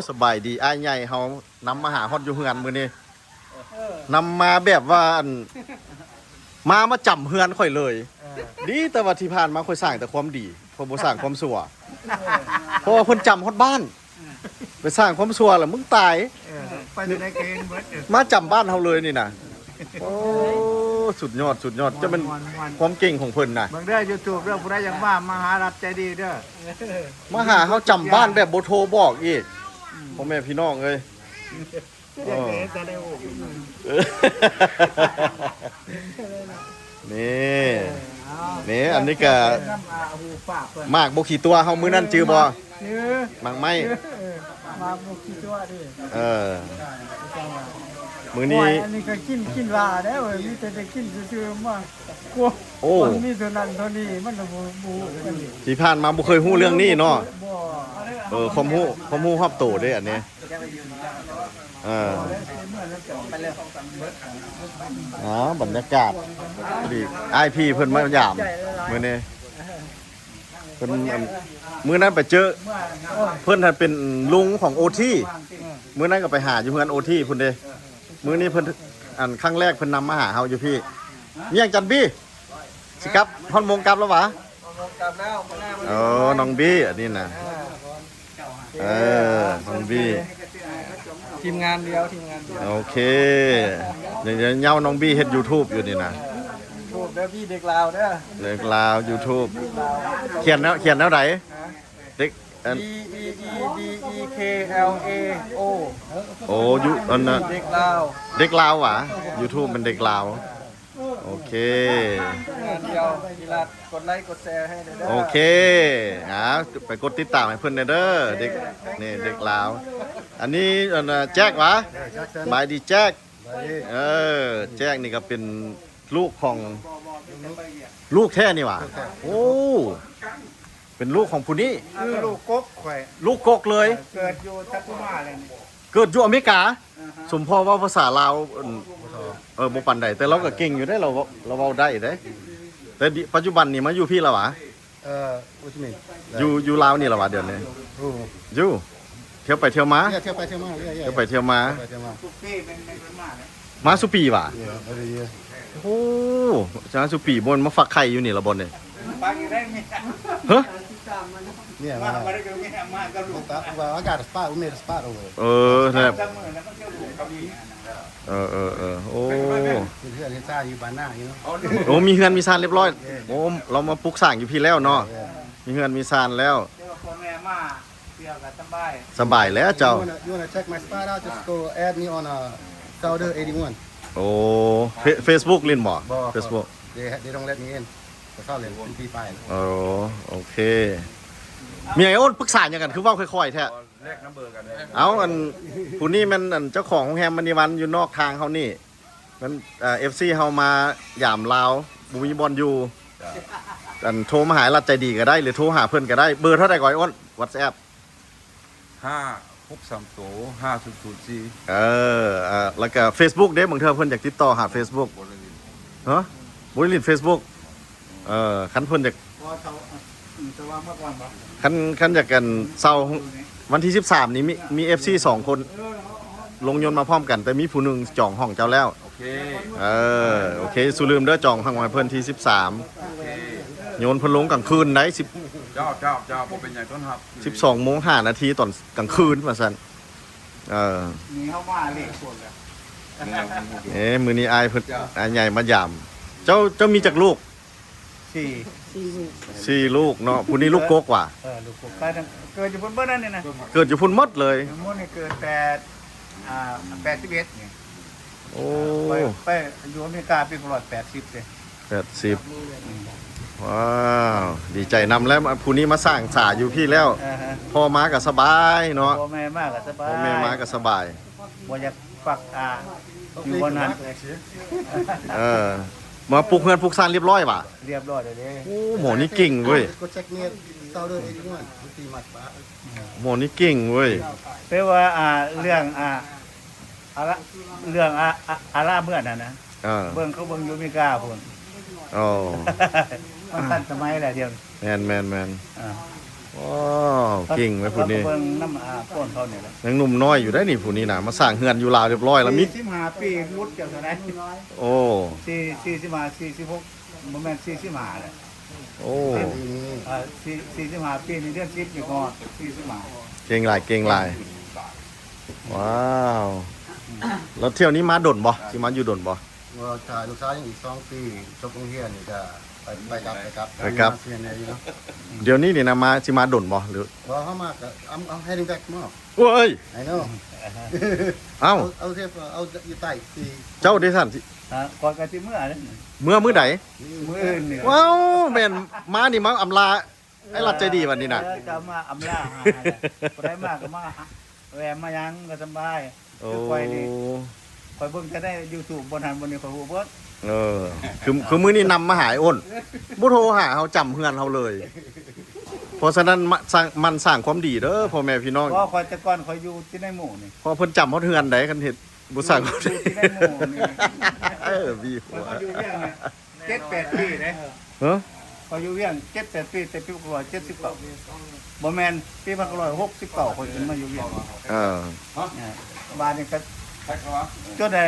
สบายดีอ้ายใหญ่เฮานำมาหาฮอดอยู่เฮือนมื้อนี้นำมาแบบว่าอันมาจำเฮือนข่อยเลยดีแต่ว่าที่ผ่านมาข่อยสร้างแต่ความดีเพราะบ่สร้างความชั่วเพราะว่าเพิ่นจำฮอดบ้านไปสร้างความชั่วแล้วมึงตายไปอยู่ในเกณฑ์เบิดมาจำบ้านเฮาเลยนี่น่ะโอ้สุดยอดจะเป็นความเก่งของเพิ่นน่ะเบิ่งเด้อ YouTube เด้อผู้ใดอยากมามหารัฐใจดีเด้อมาหาเฮาจำบ้านแบบบ่โทรบอกอีกพ่อแม่พี่น้องเอ้ยนี่อันนี้ก็มากบ่ขี่ตัวเฮามื้อนั้นจือบ่มากไม้มากบ่ขี่ตัวดิมื้อนี้อันนี้ก็กินลาเด้อมีแต่ได้กินซื่อๆมากกลัวมันมีเท่านั้นเท่านี้มันบ่ที่ผ่านมาบ่เคยฮู้เรื่องนี้เนาะความฮู้รอบโตเด้อันนี้บรรยากาศดีไอพี่เพิ่นมายามมื้อนี้เพิ่นมื้อนั้นไปเจอเพิ่นเป็นลุงของโอทีมื้อนั้นก็ไปหาอยู่เฮือนโอทีพุ่นเด้มื้อนี้เพิ่นอันครั้งแรกเพิ่นนำมาหาเฮาอยู่พี่เมียงจันบี้สิกลับฮอดโมงกลับแล้วหวะน้องบี้อันนี้น่ะน้องบี้ทีมงานเดียวโอเคเดี๋ยวเย้าน้องบี้เฮ็ด YouTube อยู่นี่นะ YouTube เด้อพี่เด็กลาวเด้อเด็กลาว YouTube เขียนแล้วไหนเด็กD E E K L A O โอ้ยุอันน่ะเด็กลาวหว่ะ YouTube เป็นเด็กลาวโอเคงานเดียวกีฬากดไลค์กดแชร์ให้เด้อโอเคไปกดติดตามให้เพิ่นเด้อเด็กนี่เด็กลาวอันนี้แจ็ควะบายดีแจ็คแจ็คนี่ก็เป็นลูกของลูกแท้นี่ว่ะโอ้เป็นลูกของผู้นี้คือลูกกกข่อยลูกกกเลยเกิดอยู่ทัคุมาเลยเกิดอยู่อเมริกาสมพอว่าภาษาลาวบ่ปานใดแต่เราก็เก่งอยู่ได้เราเว้าได้เด้แต่ปัจจุบันนี่มาอยู่พี่แล้ววะwhat you mean อยู่ลาวนี่แล้ววะเดี๋ยวนี้อยู่เที่ยวไปเที่ยวมาเที่ยวไปเที่ยวมาเที่ยวไปเที่ยวมามาสุปีว่ะโอ้จ้าสุปีบนมาฝักไข่อยู่นี่ละบนนี่ฮะเนี่ยมาว่าอากาศสปาอุเมสปาโอ้ครับโอ้เพื่อนที่ซ่าอยู่บ้านหน้าอยู่เนาะโอ้มีเฮือนมีซานเรียบร้อยโอ้เรามาปลูกสร้างอยู่พี่แล้วเนาะมีเฮือนมีซานแล้วสบายแล้วเจ้า You wanna check my spot out just go add me on Souder 81โอ้ Facebook เล่นบ่ Facebook they don't let me in เข้าเล่น P5 โอเคมีไอ้อ้นปรึกษาอย่างกันคือว่าค่อยๆแท้แลกน้ำเบอร์กันเอาอันผู้นี้มันอันเจ้าของโรงแรมมณีวันอยู่นอกทางเขานี่มันFC เฮามาหยามลาวบ่มีบอลอยู่อันโทรมาหารัดใจดีก็ได้หรือโทรหาเพิ่นก็ได้เบอร์เท่าใดก่อนอ้น WhatsApp 5635004แล้วก็ Facebook เด้บางเทื่อเพิ่นอยากติดต่อหา Facebook ฮะบ่ได้เล่น Facebook คันเพิ่นอยากคันอยากกันเซาวันที่13นี้มี FC 2คนลงยนต์มาพร้อมกันแต่มีผู้หนึงจองห้องเจ้าแล้วโอเคโอเคสุลืมเด้อจองห้องไว้เพิ่นที่13โยนเพิ่นลงกลางคืนได้เจ้าบ่เป็นหยังต้นครับ12 โมง 5 นาทีตอนกลางคืนว่าซั่นนี่เฮามาเลขคนแล้วมื้อนี้อายเพิ่นอายใหญ่มายามเจ้ามีจักลูก4ลูกเนาะผู้นี้ลูกกกว่ะลูกกกเกิดอยู่พุ่นเบิดนั่นนี่นะเกิดอยู่พุ่นหมดเลยมุ่นนี่เกิด81นี่โอ้ไปอยู่อเมริกาปี80เลย80ว้าวดีใจนำแล้วผู้นี้มาสร้างศาลอยู่พี่แล้วพ่อมาก็สบายเนาะพ่อแม่มาก็สบายพ่อแม่มาก็สบายบ่อยากฝักอยู่บนนั้นมาปลูกเฮือนปลูกซานเรียบร้อยป่ะเรียบร้อยเลยโอ้หมอนี่เก่งเว้ยหมอนี่เก่งเว้ยแปลว่าเรื่องอาราเมื่อนั้นนะเบิ่งเขาเบิ่งอยู่อเมริกาพุ่นมันทันสมัยแหละเดี๋ยวแม่น ว้าวเก่งไหมผู้นี้ เบิ่งน้ำก้นเขาเนี่ยแหละ ยังหนุ่มน้อยอยู่ได้นี่ผู้นี้นะมาสร้างเฮือนอยู่ลาวเรียบร้อยแล้วมิ 45ปีรุดจากเท่าไหร่ โอ้ 45 46บ่แม่น45แหละ โอ้ 45ปีนี่เดือน10อยู่ก่อน45 เก่งหลายเก่งหลายว้าวแล้วเที่ยวนี้มาดนบ่สิมาอยู่ดนบ่ ว่าถ่ายลูกสาวยังอีก2ปีจบโรงเรียนนี่ก็ไปกลับ ไปกลับ เรียนเนี่ยอยู่เนาะ เดี๋ยวนี้นี่นะมาสิมาดนบ่หรือ ว่าเขามาก็เอา heading back มา โอ้ย I know เอ้า เอาเทปเอาอยู่ใต้ที่ เจ้าได้สั่นสิ ก่อนกันที่เมื่อนั้น มื้อใด มื้ออื่นนี่ ว้าวแม่นมานี่มาอำลาไอ้รัดใจดีวันนี้น่ะ จะมาอำลาหาได้มากก็มาแวมมายังก็สบาย โอ้ คอยนี่คอยเบิ่งจะได้ YouTube บนหันบนนี้คอยฮู้เบิด เออคือมื้อนี้นำมาหาไอ้อ้นบ่โทรหาเฮาจำเฮือนเฮาเลย เพราะฉะนั้นมันสร้างความดีเด้อพ่อแม่พี่น้อง เพราะคอยแต่ก่อนคอยอยู่ที่ในหมู่นี่ พอเพิ่นจำเฮาเฮือนใดกันเฮ็ดบ่สร้างความ อ ดี ยู่ที่ในหมู่นี่ เออบีหั คอยว อยู่เวียงเนี่ย7-8ปีเด้ เฮ้อ คอยอยู่เวียง7-8ปีแต่ปี1979บ่แม่นปี1969คอยขึ้นมาอยู่เวียง เออ บ้านนี่ก็จนได้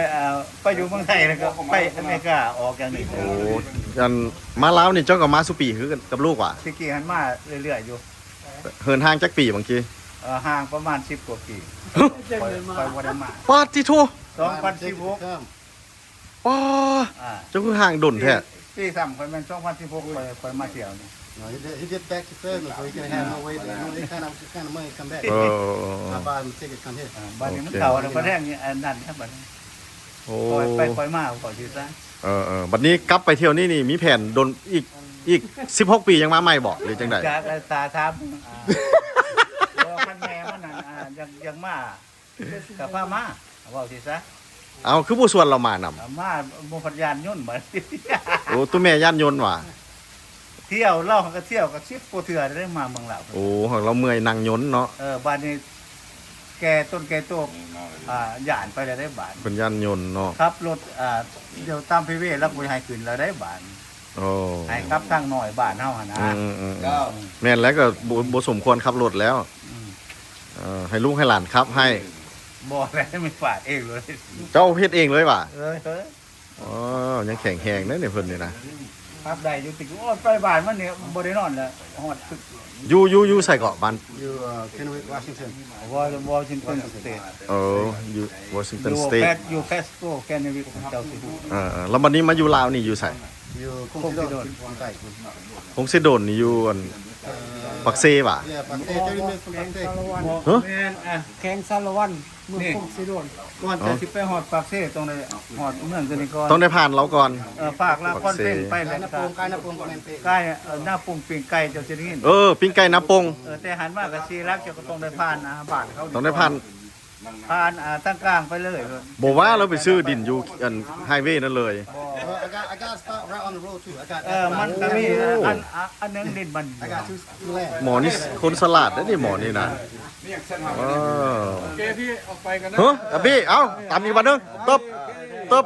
ไปอยู่เมืองไทยแล้วก็ไปอเมริกาออกอย่างนี้ โอ้ยันมาลาวนี่เจ้าก็มาสุปีคือกันกับลูกว่ะ สิกี้หันมาเรื่อยๆอยู่ เฮินห่างจักปีบางที ห่างประมาณ10กว่าปีไปบ่ได้มา ปาดที่โท 2016 ป้า เจ้าคือห่างดนแท้ ปีซ้ำค่อยแม่น2016ค่อยมาเที่ยวนี่ No, he did back to Fairfield, so he can have no way. No, he kind of money come back. เออ I buy him a ticket, come here. บ้านนี้มันเก่าแล้วประเทศนี้อันนั้นครับบัดนี้ โอ้ ค่อยมาค่อยสิซะ บัดนี้กลับไปเที่ยวนี่มีแผนดนอีก16 ปียังมาใหม่บ่หรือจังได จากตาทับว่าคันแม่มันนั่นยังมากับพามาเว้าสิซะ เอาคือผู้ส่วนเรามานำ มาบ่พัดยานยนต์บัด โอ้ตัวแม่ย่านยนต์ว่ะ เที่ยวเล่าก็เที่ยวก็10กว่าเทื่อได้มาเมืองลาว โอ้ของเราเมื่อยนั่งยนต์เนาะ บ้านนี้แกต้นแกโตกหยานไปแล้วได้บาน เป็นย่านยนต์เนาะ ครับรถเดี๋ยวตามพีเวแล้วบ่ให้ขึ้นแล้วได้บาน โอ้ ให้ครับทางหน่อยบ้านเฮาหั่นนะ แม่นแล้วก็บ่สมควรขับรถแล้วให้ลูกให้หลานขับให้ บ่แล้วไม่ฝาดเองเลย เจ้าเฮ็ดเองเลยว่ะ เอ้ย อ๋อยังแข็งแรงเด้เนี่ยเพิ่นนี่นะครับ ได้อยู่ติโอ้ไปบ้านมันเนี่ยบ่ได้นอนแล้วฮอดตึก อยู่ใส่เกาะบ้าน You, Kennewick, Washington. วอชิงตันสเตท อยู่วอชิงตัน อยู่ สเตท อยู่แคสโตแคนนิวิกเจ้าสิฮู้ แล้ววันนี้มาอยู่ลาวนี่อยู่ใส่ You, Considon. Right. พงศิโดนนี่อยู่อันปักเซว่ะ Yeah, but 30 minutes from Pakistan. ฮะ แม่นแข่งสารวันเมืองพงศิโดน ก่อนจะสิไปฮอดปากเซ่ตรงได้ฮอดเมืองตัวนี้ก่อน ต้องได้ผ่านเราก่อน ฝากลาก่อนเป็นไปแล้ว Kaya na ก็ po, kaya na po ang pamempe. ใกล้หน้าปุ่งปิ่งไก่เจ้าสิได้ยิน ปิ้งไก่น้ำปง แต่หันมากกับซีรักเจ้าก็ต้องได้ผ่านบ้านเขา ต้องได้ผ่าน ตั้งกลางไปเลย บอกว่าเราไปซื้อดินอยู่อันไฮเวย์นั่นเลย I got a spot right on the road too. I got มันก็มีอันนึงดินมัน I got two land. หมอนี่คนสลัดนะนี่หมอนี่นะว้าว โอเคพี่ออกไปกันนะ เฮ้ยอ่ะพี่เอาตามอีกวันหนึงตบ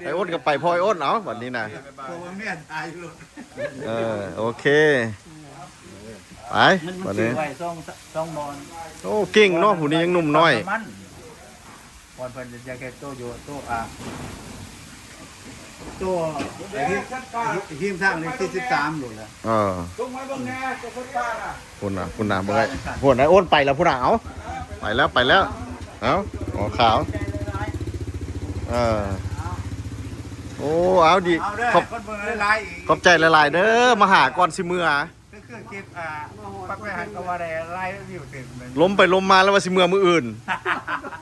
ไอ้อ้นกับไปพลอยอ้นเอาวันนี้นะ ผมเมียตายอยู่ โอเคไป มัน วัน ซื้ นี้ อไว้ซ่องบอล โอ้เก่งเนาะผู้นี้ยังหนุ่มน้อย มันวันเพิ่นจะแค่โตอยู่โตโตทีมทางนี้ที่13อยู่แล้ว ลงมาเบิ่งแน่จะคนป้าน่ะ คุณน่ะเบิ่งไอ้พุ่นไอ้อ้นไปแล้วพุ่นน่ะเอาไปแล้วเอาหัวขาวโอ้เอาดิ เอาเด้อ ขอบ คนเบิ่งหลายๆอีก ขอบใจหลายๆเด้อมาหาก่อนสิมื้อ คือคลิปปักไปหันก็ว่าได้ไลฟ์วิวถึงเลย ล้มไปล้มมาแล้วว่าสิมื้อมื้ออื่น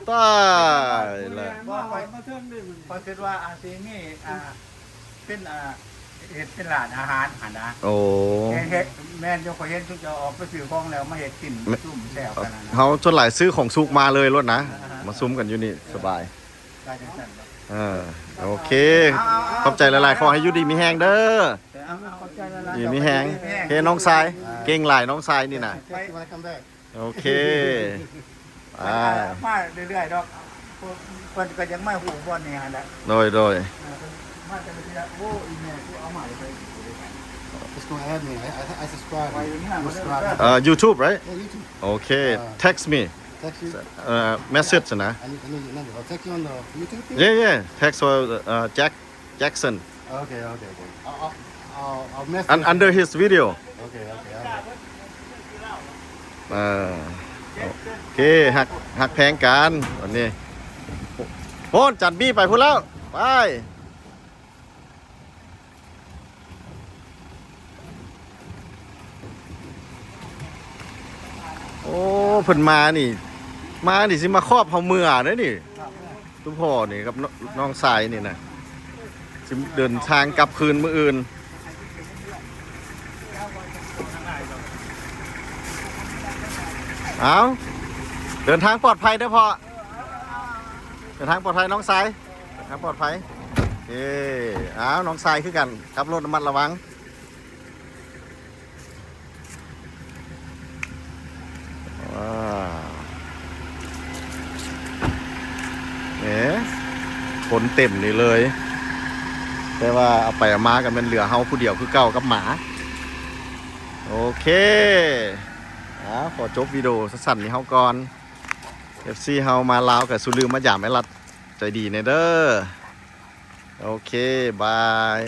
ตายแล้ว ว่าไป มาเทิงด้วยมัน พอคิดว่าอาซีมีเป็นเห็ดเป็นร้านอาหารหันนะ โอ้ เฮ็ดแม่นเจ้าขอยเห็นทุกจะออกไปซื้อของแล้วมาเฮ็ดกินซุ่มแซวกันนะ เขาจนหลายซื้อของสุกมาเลยรถนะมาซุ้มกันอยู่นี่สบาย ได้จังซั่น โอเคขอบใจหลายๆขอให้อยู่ดีมีแฮงเด้อ ขอบใจละลาย ดีมีแฮงโอเคน้องทรายเก่งหลายน้องทรายนี่นะ Expect you when I come back. โอเคไป มาเรื่อยๆดอกเพิ่นก็ยังไม่ฮู้บ่นี่หั่นแหละ โดย มาแต่ละทีละโอ้อีแม่ที่เอามาเลยไป Just go add me. I subscribe. Subscribe. YouTube right Yeah, YouTube. okay text me Text you. message นะ I need your number. I'll text you on the YouTube thing. yeah text for Jackson Okay. I'll message. under his video Okay. โอเคหักแพงกันวันนี้โอ้จัดบี้ไปพูดแล้วไปโอ้เพิ่นมานี่สิมาครอบเฮาเมื่อเด้อนี่ทุกพ่อนี่กับน้องสายนี่นะสิเดินทางกลับคืนมื้ออื่นเอาเดินทางปลอดภัยเด้อพ่อเดินทางปลอดภัยน้องสายเดินทางปลอดภัยเอาน้องสายคือกันขับรถระมัดระวังคนเต็มนี่เลยแต่ว่าเอาไปเอามากันเป็นเหลือเฮาผู้เดียวคือเก่ากับหมาโอเคขอจบวิดีโอสั้นๆนี้เฮาก่อน FC เฮามาลาวกับสุลืมมาหยามไอ้รัดใจดีเนเด้อโอเคบาย